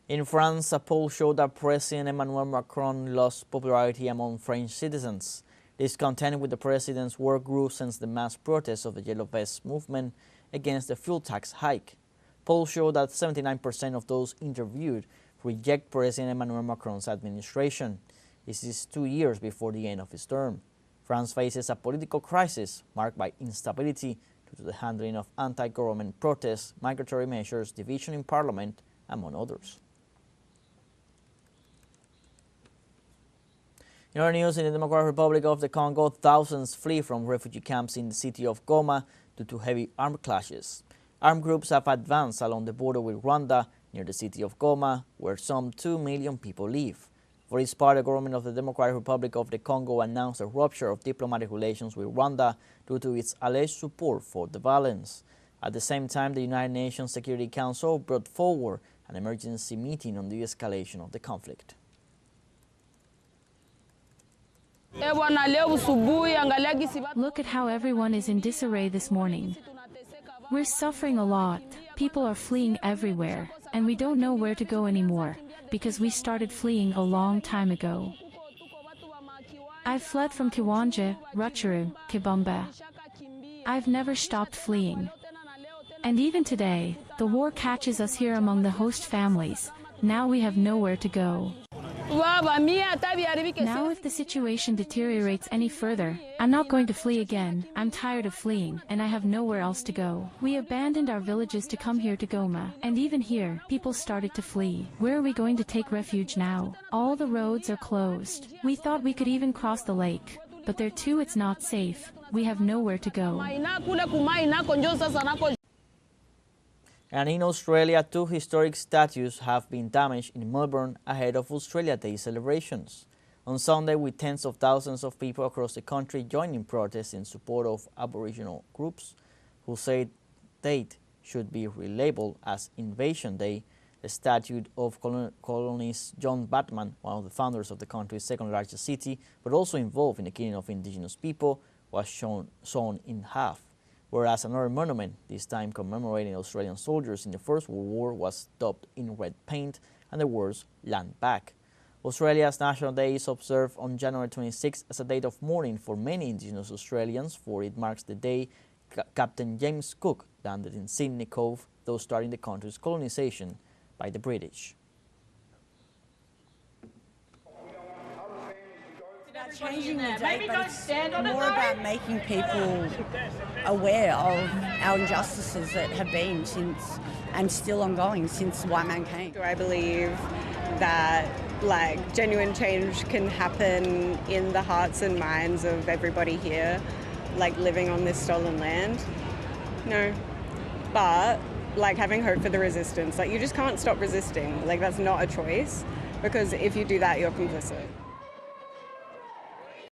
In France, a poll showed that President Emmanuel Macron lost popularity among French citizens. Discontent with the president's work grew since the mass protests of the Yellow Vest movement against the fuel tax hike. Polls show that 79% of those interviewed reject President Emmanuel Macron's administration. This is 2 years before the end of his term. France faces a political crisis marked by instability due to the handling of anti-government protests, migratory measures, division in parliament, among others. In other news, in the Democratic Republic of the Congo, thousands flee from refugee camps in the city of Goma due to heavy armed clashes. Armed groups have advanced along the border with Rwanda near the city of Goma, where some 2 million people live. For its part, the government of the Democratic Republic of the Congo announced a rupture of diplomatic relations with Rwanda due to its alleged support for the violence. At the same time, the United Nations Security Council brought forward an emergency meeting on the escalation of the conflict. Look at how everyone is in disarray this morning. We're suffering a lot. People are fleeing everywhere, and we don't know where to go anymore, because we started fleeing a long time ago. I've fled from Kiwanja, Rutshuru, Kibumba. I've never stopped fleeing. And even today, the war catches us here among the host families. Now we have nowhere to go. Now if the situation deteriorates any further, I'm not going to flee again. I'm tired of fleeing, and I have nowhere else to go. We abandoned our villages to come here to Goma, and even here, people started to flee. Where are we going to take refuge now? All the roads are closed. We thought we could even cross the lake, but there too it's not safe. We have nowhere to go. And in Australia, 2 historic statues have been damaged in Melbourne ahead of Australia Day celebrations. On Sunday, with tens of thousands of people across the country joining protests in support of Aboriginal groups who say the date should be relabeled as Invasion Day, the statue of colonist John Batman, one of the founders of the country's second largest city, but also involved in the killing of Indigenous people, was sawn in half. Whereas another monument, this time commemorating Australian soldiers in the First World War, was daubed in red paint and the words "Land Back." Australia's National Day is observed on January 26 as a date of mourning for many Indigenous Australians, for it marks the day Captain James Cook landed in Sydney Cove, thus starting the country's colonization by the British. Changing the date, but it's more about making people aware of our injustices that have been since and still ongoing since the white man came. I believe that genuine change can happen in the hearts and minds of everybody here, living on this stolen land. No, but having hope for the resistance. You just can't stop resisting. That's not a choice, because if you do that, you're complicit.